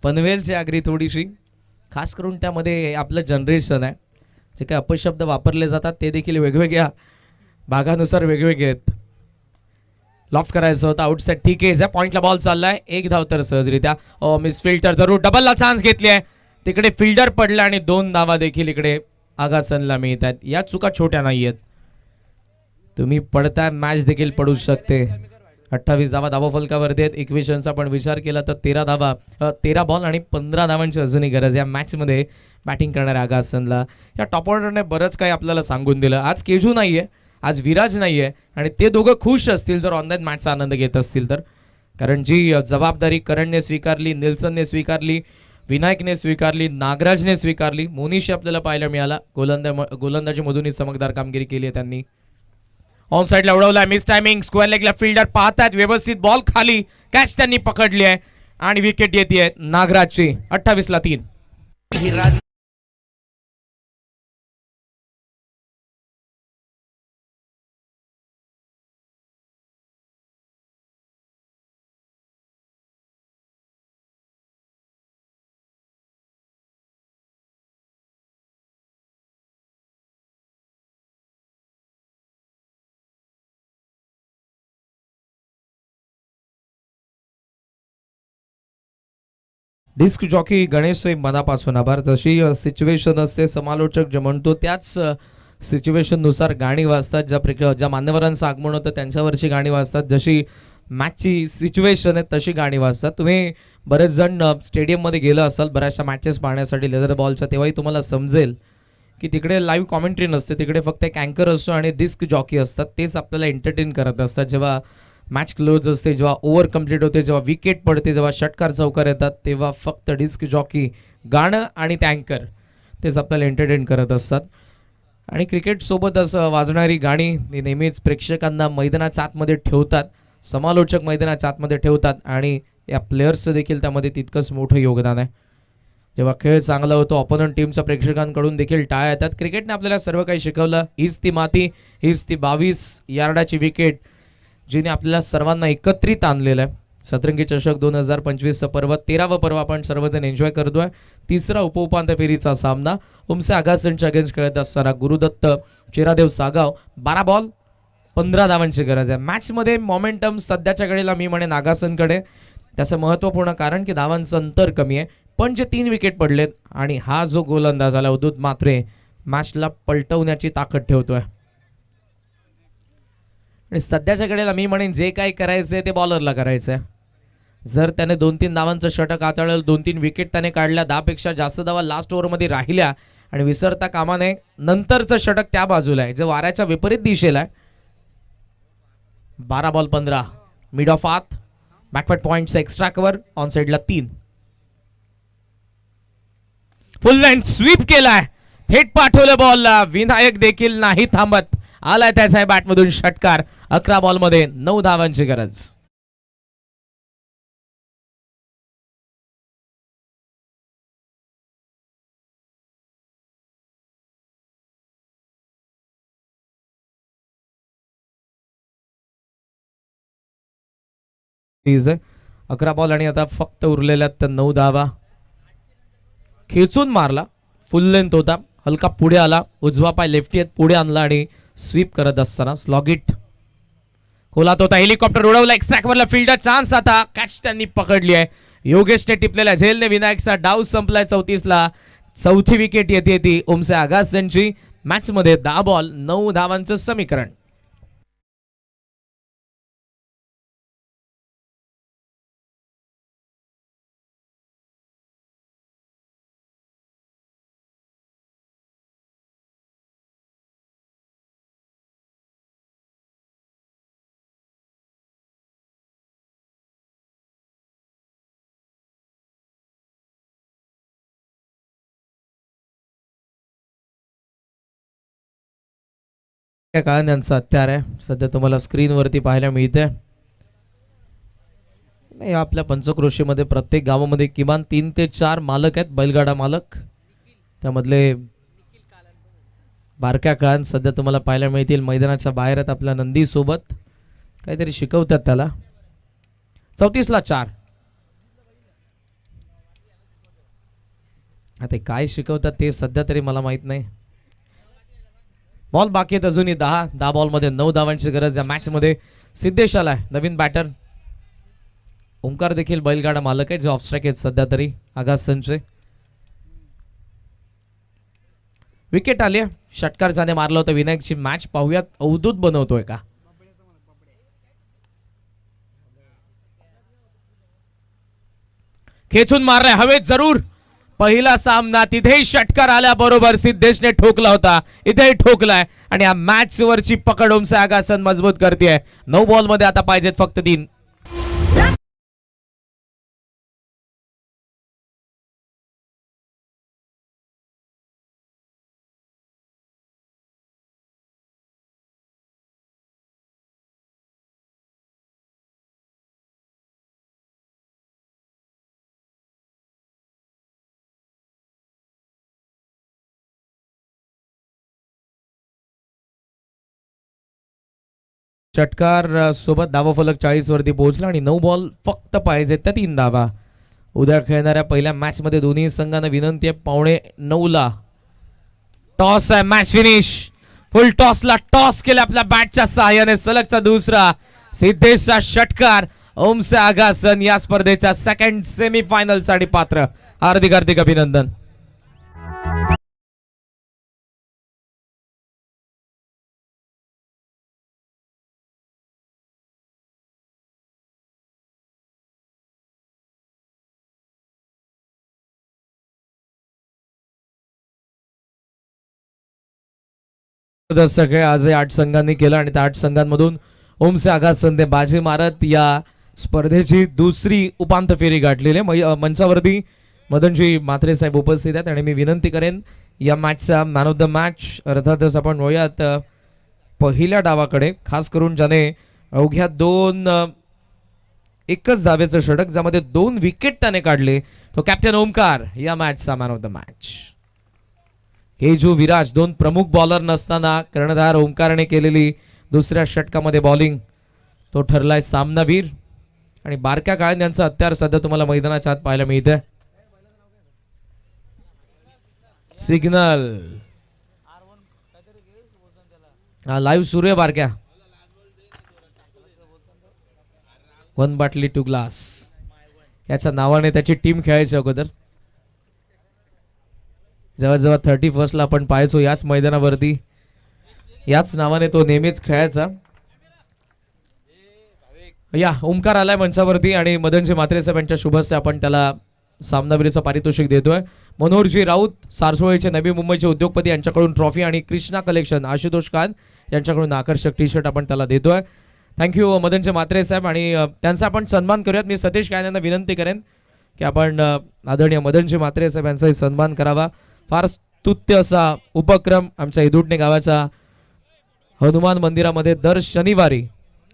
पनवेलची आगरी थोडीशी, खास करून त्यामध्ये आपलं जनरेशन आहे, जे काही अपशब्द वापरले जातात ते देखील वेगवेगळ्या भागानुसार वेगवेगळे आहेत. लॉफ्ट करायचं होतं, आउटसाईड ठीक आहे, ज्या पॉईंटला बॉल चाललाय, 1 धाव तर सहजरित्या. मिस फिल्टर जरूर डबलला चान्स घेतली आहे, तिकडे फिल्डर पडला आणि 2 धावा देखील इकडे आगासनला मिळत आहेत. या चुका छोट्या नाही आहेत, तुम्ही पडताय मॅच देखील पडू शकते. 28 धावा धावफलकावरती आहेत. इक्वेशनचा पण विचार केला तर 13 बॉल आणि 15 धावांची अजूनही गरज. या मॅचमध्ये बॅटिंग करणाऱ्या आगासनला या टॉप ऑर्डरने बरंच काही आपल्याला सांगून दिलं. आज केजू नाही आहे, आज विराज नाही आहे आणि ते दोघं खुश असतील जर ऑनलाईन मॅचचा आनंद घेत असतील तर. कारण जी जबाबदारी करणने स्वीकारली, निल्सनने स्वीकारली, विनायकने स्वीकारली, नागराजने स्वीकारली, मोनीशी आपल्याला पाहायला मिळाला. गोलंदाजीमधूनही चमकदार कामगिरी केली आहे त्यांनी. ऑन साईडला उडवलाय, मिस टायमिंग, स्क्वेअर लेगला फिल्डर पाहतात, व्यवस्थित बॉल खाली, कॅच त्यांनी पकडली आहे आणि विकेट येते नागराजची. 28 3. डिस्क जॉकी गणेश मनापासून आभार. जशी सिच्युएशन असते, समालोचक जे म्हणतो त्याच सिच्युएशननुसार गाणी वाजतात. ज्या मान्यवरांचं आगमन होतं त्यांच्यावरची गाणी वाजतात, जशी मॅचची सिच्युएशन आहे तशी गाणी वाजतात. तुम्ही बरेच जण स्टेडियममध्ये गेलं असाल बऱ्याचशा मॅचेस पाहण्यासाठी लेदर बॉलच्या, तेव्हाही तुम्हाला समजेल की तिकडे लाईव्ह कॉमेंट्री नसते, तिकडे फक्त एक अँकर असतो आणि डिस्क जॉकी असतात. तेच आपल्याला एंटरटेन करत असतात. जेव्हा मॅच क्लोज असते, जेव्हा ओव्हर कंप्लीट होते, जेव्हा विकेट पडते, जेव्हा षटकार चौकार येतात, तेव्हा फक्त डिस्क जॉकी, गाणं आणि ते अँकर तेच आपल्याला एंटरटेन करत असतात. आणि क्रिकेटसोबत असं वाजणारी गाणी ही नेहमीच प्रेक्षकांना मैदानाच्या आतमध्ये ठेवतात, समालोचक मैदानाच्या आतमध्ये ठेवतात आणि या प्लेयर्सचं देखील त्यामध्ये तितकंच मोठं योगदान आहे. जेव्हा खेळ चांगला होतो, ऑपोनंट टीमच्या प्रेक्षकांकडून देखील टाळ्या येतात. क्रिकेटने आपल्याला सर्व काही शिकवलं. हीच ती माती, हीच ती 22 यार्डाची विकेट जिने आपल्याला सर्वांना एकत्रित आणलेलं आहे. सतरंगी चषक 2025चं पर्व 13वं पर्व आपण सर्वजण एन्जॉय करतोय. तिसरा उपउपांत्य फेरीचा सामना उमसे आगासनच्या अगेन्स्ट खेळत असताना गुरुदत्त चिरादेव सागाव. 12 बॉल 15 धावांची गरज आहे. मॅचमध्ये मोमेंटम सध्याच्या घडीला मी म्हणेन आगासनकडे. त्याचं महत्त्वपूर्ण कारण की धावांचं अंतर कमी आहे, पण जे 3 विकेट पडलेत आणि हा जो गोलंदाज आला अवधूत म्हात्रे मॅचला पलटवण्याची ताकद ठेवतोय. आणि सध्याच्या घडीला मी म्हणेन जे काही करायचंय ते बॉलरला करायचंय. जर त्याने 2-3 धावांचं षटक हाताळलं, 2-3 विकेट त्याने काढल्या, 10 पेक्षा जास्त धावा लास्ट ओव्हरमध्ये राहिल्या आणि विसरता कामा नये. नंतरचं षटक त्या बाजूला आहे जे वाऱ्याच्या विपरीत दिशेला आहे. 12 बॉल 15 मिड ऑफ आत backward points extra cover on साइडला 3. फुल लेंथ स्वीप केलाय, थेट पाठवलं बॉलला. विनायक देखील नाही थांबत, आलाय त्याच्या बॅटमधून षटकार. 11 बॉलमध्ये 9 धावांची गरज. आहे 11 बॉल आणि आता फक्त उरलेल्या त्या 9 धावा. खेचून मारला, फुल लेंथ होता, हलका पुढे आला, उजवा पाय लेफ्टी हात पुढे आणला आणि स्वीप करत असताना स्लॉगिट खोलात होता. हेलिकॉप्टर उडवला, एक्स्ट्रा कव्हरला फील्डर चान्स. आता कॅच त्यांनी पकडली आहे. योगेशने टिपलेल्या झेलने विनायकचा डाव संपलाय 34ला. चौथी विकेट येते ती उमसे आगासनची. मॅचमध्ये 10 बॉल 9 धावांचं समीकरण. काळन यांचं हत्यार आहे, सध्या तुम्हाला स्क्रीनवरती पाहायला मिळते. नाही, आपल्या पंचक्रोशीमध्ये प्रत्येक गावामध्ये किमान 3 ते 4 मालक आहेत, बैलगाडा मालक. त्यामधले बारक्या काळात सध्या तुम्हाला पाहायला मिळतील. मैदानाच्या बाहेर आहेत आपल्या नंदी सोबत, काहीतरी शिकवतात त्याला. 34ला 4. आता काय शिकवतात ते सध्या तरी मला माहित नाही. बॉल बाकी आहेत अजूनही 10 बॉलमध्ये 9 धावांची गरज. या मॅच मध्ये सिद्धेश आलाय नवीन बॅटर. ओंकार देखील बैलगाडा मालक आहे जे ऑफ स्ट्राईक आहेत सध्या तरी आगासनचे. विकेट आली, षटकार जाने मारला होता विनायकची. मॅच पाहूयात अवधूत बनवतोय का. खेचून मारलाय हवेत जरूर. पहिला सामना तिथेही षटकार आल्याबरोबर सिद्धेशने ठोकला होता, इथेही ठोकलाय आणि या मॅच वरची पकड उमसे आगासन मजबूत करते. 9 बॉल मध्ये आता पाहिजेत फक्त 3. षटकार सोबत धावाफलक 40 वरती पोहोचला आणि 9 बॉल फक्त पाहिजेत त्या 3 धावा. उद्या खेळणाऱ्या पहिल्या मॅच मध्ये दोन्ही संघांना विनंती आहे 8:45ला टॉस आहे. Match finish. फुल टॉसला टॉस केला आपल्या बॅटच्या सहाय्याने. सलगचा दुसरा सिद्धेशचा षटकार. उमसे आगासन या स्पर्धेच्या सेकंड सेमी फायनल साठी पात्र. हार्दिक हार्दिक अभिनंदन. सगळे आज 8 संघांनी केलं आणि त्या 8 संघांमधून ओमसे आगासन ते बाजी मारत या स्पर्धेची दुसरी उपांत्य फेरी गाठलेली आहे. मंचावरती मदनजी म्हात्रे साहेब उपस्थित आहेत आणि मी विनंती करेन या मॅचचा मॅन ऑफ द मॅच अर्थातच आपण वळूयात पहिल्या डावाकडे. खास करून ज्याने अवघ्या 1च धावेचं षटक ज्यामध्ये 2 विकेट त्याने काढले तो कॅप्टन ओमकार या मॅचचा man of the match. Keju Viraj 2 प्रमुख बॉलर नसताना कर्णधार ओंकारने केलेली दुसऱ्या षटकामध्ये बॉलिंग तो ठरलाय सामनावीर आणि बारक्या काळ्यांचं यांचं हत्यार सध्या तुम्हाला मैदानाच्या आत पाहायला मिळतंय. सिग्नल हा लाईव्ह सुरू आहे बारक्या. 1 बाटली 2 ग्लास याच्या नावाने त्याची टीम खेळायची अगोदर. जवळजवळ 31ला आपण पाहायचो याच मैदानावरती, याच नावाने तो नेहमीच खेळायचा. या ओमकार आलाय मंचावरती आणि मदनजी म्हात्रे साहेब यांच्या शुभस्य आपण त्याला सामनावीरचं पारितोषिक देतोय. मनोहरजी राऊत सारसोळीचे नवी मुंबईचे उद्योगपती यांच्याकडून ट्रॉफी आणि कृष्णा कलेक्शन आशुतोष खान यांच्याकडून आकर्षक टी शर्ट आपण त्याला देतोय. थँक्यू मदनजी म्हात्रे साहेब आणि त्यांचा आपण सन्मान करूयात. मी सतीश काळे यांना विनंती करेन की आपण आदरणीय मदनजी म्हात्रे साहेब यांचाही सन्मान करावा. फार स्तुत्य असा उपक्रम आमच्या इदुटणे गावाच्या हनुमान मंदिरामध्ये दर शनिवारी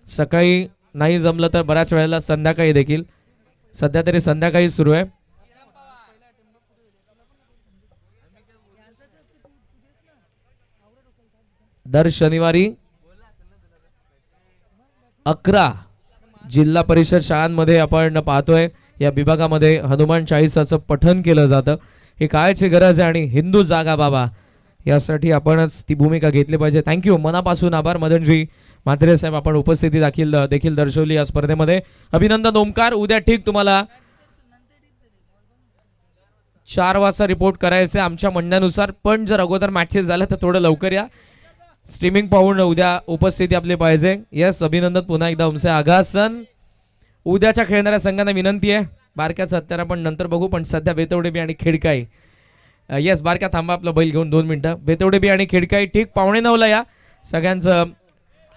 सकाळी नाही जमलं तर बऱ्याच वेळेला संध्याकाळी देखील, सध्या तरी संध्याकाळी सुरू आहे. दर शनिवारी 11 जिल्हा परिषद शाळांमध्ये आपण पाहतोय या विभागामध्ये हनुमान चाळीसाचं पठण केलं जातं. ही काळाची गरज आहे आणि हिंदू जागा बाबा यासाठी आपणच ती भूमिका घेतली पाहिजे. थँक्यू, मनापासून आभार मदनजी म्हात्रे साहेब, आपण उपस्थिती देखील दर्शवली या स्पर्धेमध्ये. अभिनंदन ओमकार. उद्या ठीक तुम्हाला 4 वाजता रिपोर्ट करायचे आमच्या म्हणण्यानुसार, पण जर अगोदर मॅचेस झाल्या तर थोडं लवकर या. स्ट्रीमिंग पाहून उद्या उपस्थिती आपली पाहिजे. येस, अभिनंदन पुन्हा एकदा ओमसे आगासन. उद्याच्या खेळणाऱ्या संघांना विनंती आहे, बारक्याचं हत्यार आपण नंतर बघू, पण सध्या बेतवडेबी आणि खिडकाई. येस बारक्या थांबा आपलं बैल घेऊन 2 मिनिटं. बेतवडेबी आणि खिडकाई ठीक 8:45 या. सगळ्यांचं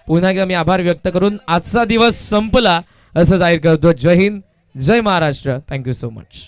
पुन्हा एकदा मी आभार व्यक्त करून आजचा दिवस संपला असं जाहीर करतो. जय हिंद, जय महाराष्ट्र. Thank you so much.